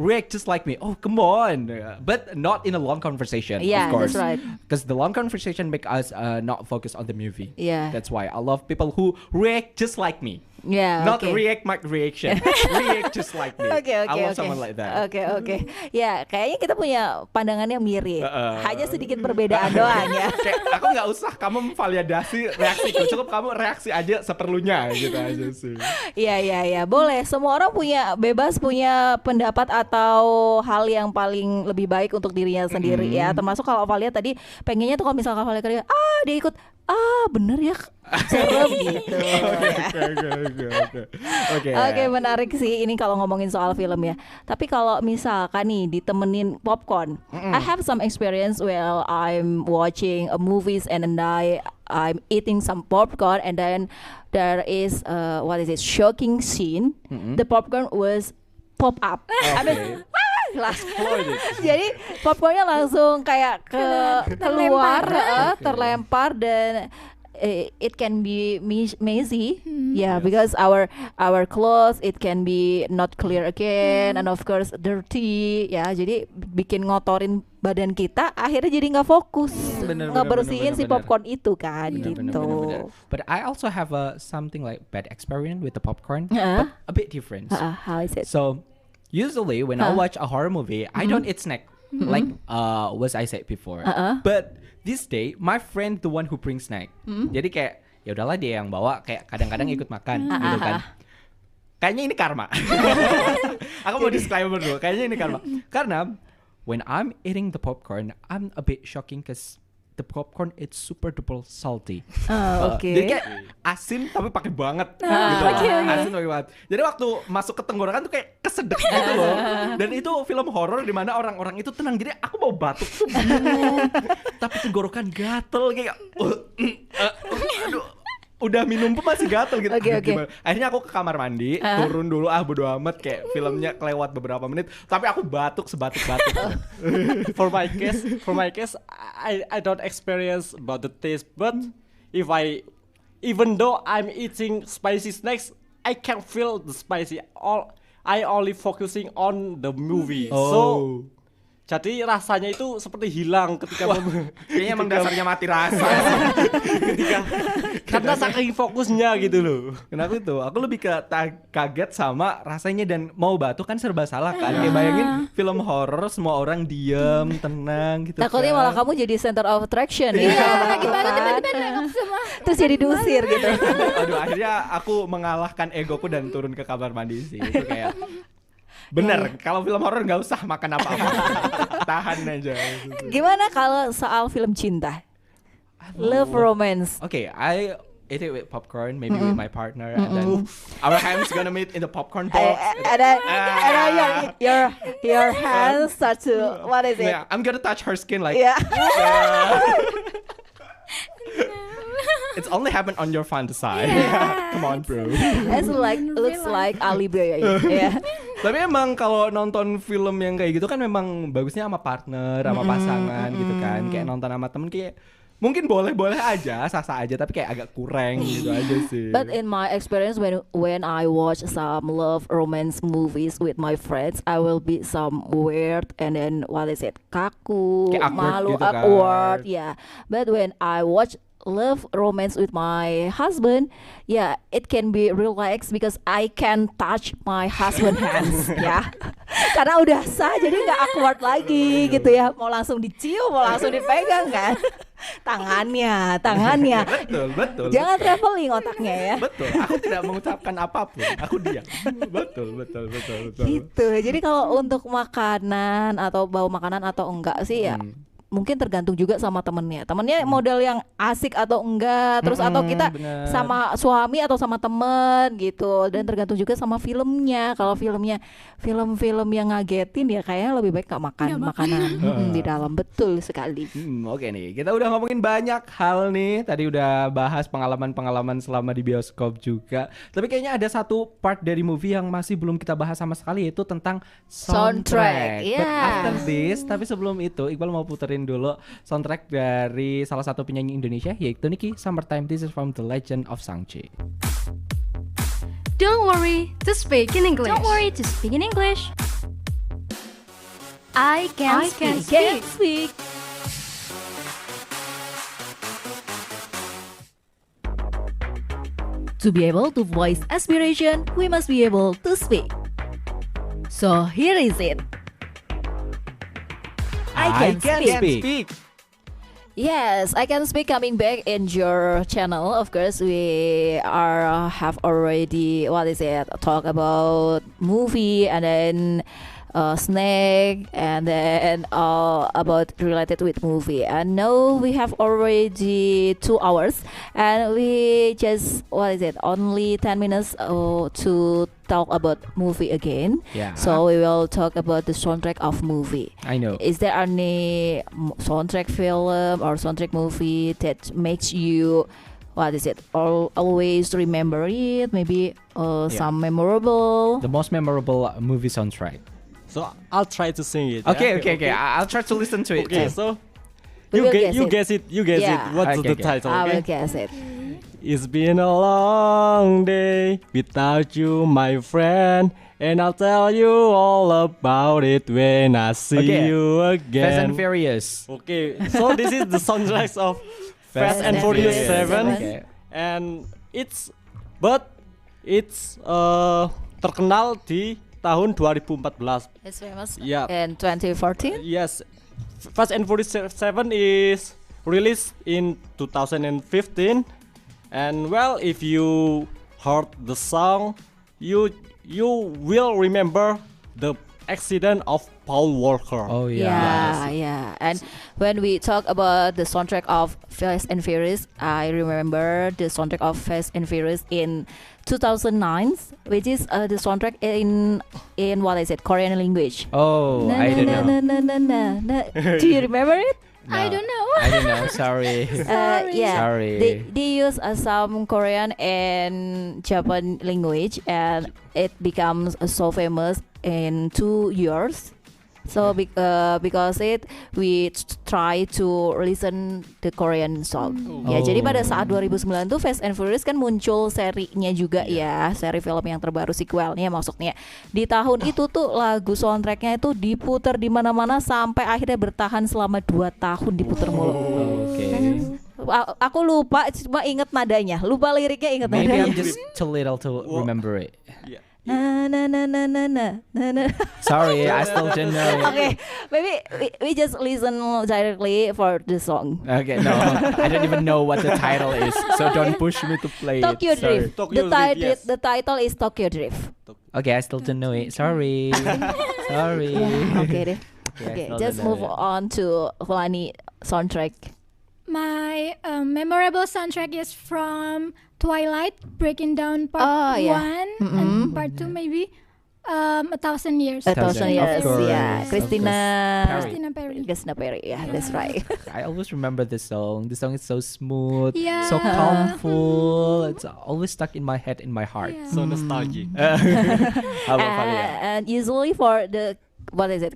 react just like me. Oh, come on, but not in a long conversation. Yeah, of course. that's right. Because the long conversation make us not focus on the movie. Yeah. That's why I love people who react just like me. Yeah, Not okay. react my reaction. React just like me. Oke. I love someone like that. Oke. Ya, kayaknya kita punya pandangan yang mirip. Hanya sedikit perbedaan doang ya. Kayak aku nggak usah kamu memvalidasi reaksiku, cukup kamu reaksi aja seperlunya gitu aja sih. Iya. Boleh. Semua orang bebas punya pendapat atau hal yang paling lebih baik untuk dirinya sendiri ya. Termasuk kalau Valia tadi pengennya tuh kalau misalkan Valia kerja, dia ikut, bener ya, serem gitu. Oke, menarik sih ini kalau ngomongin soal film ya. Tapi kalau misalkan nih ditemenin popcorn, I have some experience while I'm watching a movies and then I'm eating some popcorn and then there is shocking scene. The popcorn was pop up. I mean, jadi popcornnya langsung kayak keluar, terlempar dan it can be messy, because our clothes it can be not clear again, and of course dirty, jadi bikin ngotorin badan kita, akhirnya jadi nggak fokus ngebersihin si popcorn itu kan, gitu. Bener. But I also have something like bad experience with the popcorn, but a bit different. How is it? So usually when I watch a horror movie, I don't eat snack like what I said before. But this day my friend the one who bring snack. Jadi kayak ya udahlah dia yang bawa, kayak kadang-kadang ikut makan gitu kan. Kayaknya ini karma. Aku mau disclaimer dulu, kayaknya ini karma. Karena when I'm eating the popcorn, I'm a bit shocking because the popcorn it's super duper salty. Jadi kayak asin tapi pakai banget gitu. Asin pakai banget. Jadi waktu masuk ke tenggorokan tuh kayak kesedek gitu loh. Dan itu film horor di mana orang-orang itu tenang. Jadi aku mau batuk tuh bingung. Tapi tenggorokan gatel kayak aduh. Udah minum pun masih gatel gitu. Oke. Akhirnya aku ke kamar mandi, turun dulu, bodo amat, kayak filmnya kelewat beberapa menit, tapi aku batuk sebatuk-batuk. For my case, I don't experience about the taste, but even though I'm eating spicy snacks, I can feel the spicy. I only focusing on the movie. So jadi rasanya itu seperti hilang ketika kayaknya emang dasarnya mati rasa. Karena saking fokusnya gitu loh. Kenapa itu? Aku lebih kaget sama rasanya dan mau batu kan serba salah kan. Kayak bayangin film horor semua orang diem, tenang gitu. Takutnya kan. malah kamu jadi center of attraction gitu. Gimana tiba-tiba nengok semua. Terus jadi diusir gitu. Aduh, akhirnya aku mengalahkan egoku dan turun ke kamar mandi sih. Itu kayak bener, kalau film horor nggak usah makan apa-apa. Tahan aja. Gimana kalau soal film cinta? Love romance. Okay, I eat it with popcorn, maybe with my partner, and then our hands gonna meet in the popcorn box. And then your hands start to, what is it? Yeah, I'm gonna touch her skin like. Yeah. It's only happened on your fantasy. Come on, bro. It's like looks like alibi ya. Tapi emang kalau nonton film yang kayak gitu kan memang bagusnya sama partner, sama pasangan gitu kan. Kayak nonton sama temen kayak mungkin boleh-boleh aja, sah-sah aja, tapi kayak agak kurang gitu aja sih. But in my experience, when I watch some love romance movies with my friends, I will be some weird and then what is it, kaku, Kayak awkward malu, gitu kan. awkward, yeah. But when I watch love romance with my husband, yeah, it can be relaxed because I can touch my husband hands, ya. Karena udah sah, jadi nggak awkward lagi gitu ya. Mau langsung dicium, mau langsung dipegang kan. Tangannya. Betul. Jangan traveling otaknya ya. Betul. Aku tidak mengucapkan apapun. Aku diam. Betul. Gitu. Jadi kalau untuk makanan atau bau makanan atau enggak sih ya mungkin tergantung juga sama temennya model yang asik atau enggak, terus atau kita bener. sama suami atau sama temen gitu, dan tergantung juga sama filmnya. Kalau film yang ngagetin ya kayaknya lebih baik gak makan makanan di dalam. Betul sekali. Oke nih, kita udah ngomongin banyak hal nih. Tadi udah bahas pengalaman selama di bioskop juga. Tapi kayaknya ada satu part dari movie yang masih belum kita bahas sama sekali, yaitu tentang soundtrack. Yeah. But after this, tapi sebelum itu Iqbal mau puterin dulu soundtrack dari salah satu penyanyi Indonesia, yaitu Niki, Summertime. This is from The Legend of Sangchi. Don't worry to speak in English. Don't worry to speak in English. I can speak. To be able to voice aspiration, we must be able to speak. So here is it. I can speak. Yes, I can speak. Coming back in your channel, of course, we have already talk about movie and then snack and then about related with movie. And now we have already 2 hours and we just only 10 minutes to talk about movie again. Yeah. So we will talk about the soundtrack of movie. I know. Is there any soundtrack film or soundtrack movie that makes you always remember it? Maybe some memorable. The most memorable movie soundtrack. So I'll try to sing it. Okay. I'll try to listen to it. Okay, too. so We will guess you it. guess it. You guess Yeah. it. What's Okay, the okay. title? I Okay. will guess it. It's been a long day without you, my friend, and I'll tell you all about it when I see Okay. you Fast and again. Furious. Okay, so this is the soundtracks of Fast and Furious 7, and it's terkenal di tahun 2014. It's famous Yeah. in 2014. Yes, Fast and Furious 7 is released in 2015, and well, if you heard the song, you will remember the accident of Paul Walker. Oh Yeah. And when we talk about the soundtrack of Fast and Furious, I remember the soundtrack of Fast and Furious in 2009, which is the soundtrack in Korean language. Oh, I don't know. Do you remember it? No, I don't know. I don't know. Sorry. Yeah. Sorry. They use some Korean and Japan language, and it becomes so famous in 2 years. So because we try to listen the Korean song. Ya, jadi pada saat 2009 tuh Fast and Furious kan muncul serinya juga ya, seri film yang terbaru, sequelnya maksudnya. Di tahun itu tuh lagu soundtracknya itu diputar di mana-mana sampai akhirnya bertahan selama 2 tahun diputar mulu. Oke. Aku lupa, cuma inget nadanya. Lupa liriknya, inget Maybe nadanya. I'm just too little to remember it. Yeah. Na na na na na na na na. Sorry, I still don't know it. Okay, maybe we just listen directly for the song. Okay, no, I don't even know what the title is, so don't push me to play Tokyo it. Sorry. Drift. Tokyo Drift, yes. The title is Tokyo Drift. Okay, I still don't know it. Sorry. Sorry. Okay deh. Okay, I Okay, still just don't know move it. on to Hulani soundtrack. My memorable soundtrack is from Twilight, breaking down part Oh, yeah. 1 and part 2 maybe. 1,000 years. A Thousand Of Years, course, yeah. of Christina Perry. Christina Perry, yeah, that's right. I always remember this song. The song is so smooth, Yeah. so calmful. It's always stuck in my head, in my heart. Yeah. So nostalgic. How about Valia? And usually for the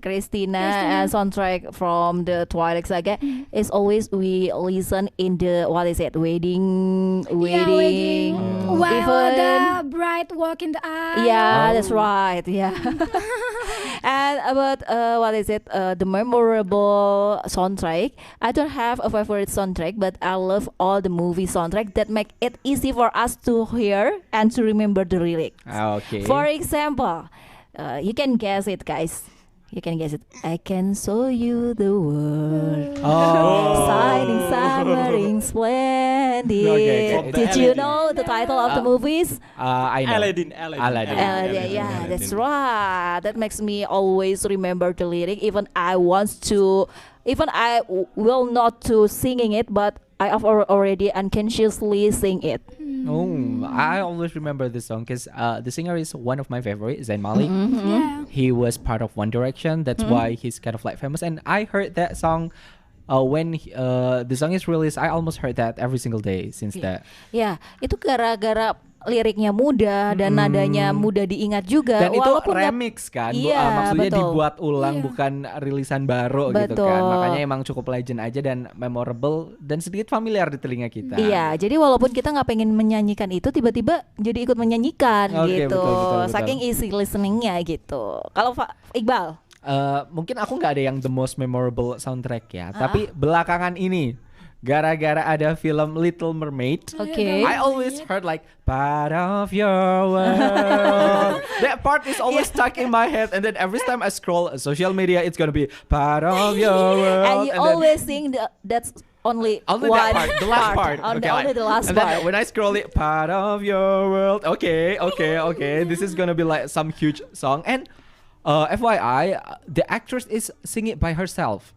Christina soundtrack from the Twilight Saga is always we listen in the wedding Yeah, wedding. While even. the bride walk in the aisle. Yeah, Oh. that's right. Yeah. And about the memorable soundtrack. I don't have a favorite soundtrack, but I love all the movie soundtrack that make it easy for us to hear and to remember the lyrics. Okay. For example, you can guess it, guys. You can guess it. I can show you the world. Oh. Shining, shimmering, splendid. Okay. Did you know the title of the movies? I know. Aladdin. Yeah, that's right. That makes me always remember the lyric. Even I will not to singing it, but I have already unconsciously sing it. Oh, I always remember this song because the singer is one of my favorite, Zayn Malik. Yeah. He was part of One Direction. That's why he's kind of like famous. And I heard that song when the song is released. I almost heard that every single day since that. Ya, itu gara-gara liriknya mudah dan nadanya mudah diingat juga. Dan itu walaupun nggak- remix kan, Iya, maksudnya betul. dibuat ulang Iya. bukan rilisan baru gitu Betul. kan. Makanya emang cukup legend aja dan memorable dan sedikit familiar di telinga kita. Iya, jadi walaupun kita nggak pengen menyanyikan itu, tiba-tiba jadi ikut menyanyikan Oke, gitu. betul. Saking easy listeningnya gitu. Kalau Iqbal, Mungkin aku nggak ada yang the most memorable soundtrack ya, tapi belakangan ini gara-gara ada film Little Mermaid, oke. I always heard like part of your world. That part is always stuck in my head, and then every time I scroll social media, it's gonna be part of your world. And you then always think that's only only one that part, the last part. Only like- the last and part. then when I scroll it, part of your world. Okay. This is gonna be like some huge song. And FYI, the actress is singing by herself.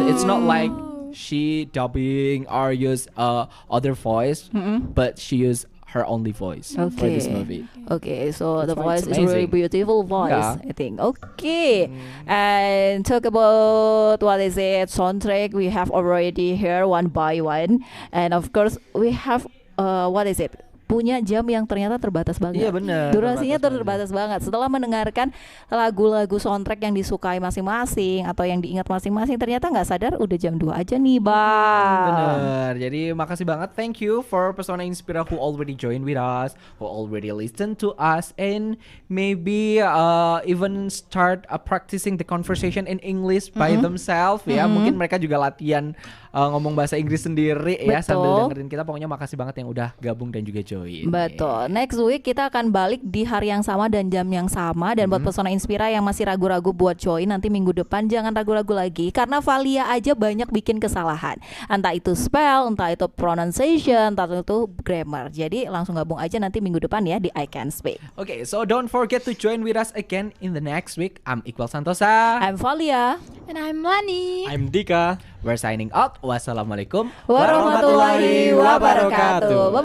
It's not like she dubbing or use other voice, but she used her only voice for this movie. Okay, so the That's why voice it's is really amazing. beautiful voice, Yeah. I think. Okay, and talk about soundtrack. We have already heard one by one, and of course we have punya jam yang ternyata terbatas banget. Iya, benar, Durasinya terbatas terbatas banget. Setelah mendengarkan lagu-lagu soundtrack yang disukai masing-masing atau yang diingat masing-masing, ternyata nggak sadar udah jam 2 aja nih, Bang. Bener. Jadi makasih banget. Thank you for Persona Inspira who already joined with us, who already listened to us, and maybe even start practicing the conversation in English by themselves. Ya, mungkin mereka juga latihan ngomong bahasa Inggris sendiri ya sambil Betul. dengerin kita. Pokoknya makasih banget yang udah gabung dan juga join. Betul. Next week kita akan balik di hari yang sama dan jam yang sama. Dan buat Persona Inspira yang masih ragu-ragu buat join nanti minggu depan, jangan ragu-ragu lagi karena Valia aja banyak bikin kesalahan. Entah itu spell, entah itu pronunciation, entah itu grammar. Jadi langsung gabung aja nanti minggu depan ya di I Can Speak. Okay, so don't forget to join with us again in the next week. I'm Iqbal Santosa. I'm Valia. And I'm Lani. I'm Dika. We're signing out. Wassalamualaikum Warahmatullahi wabarakatuh.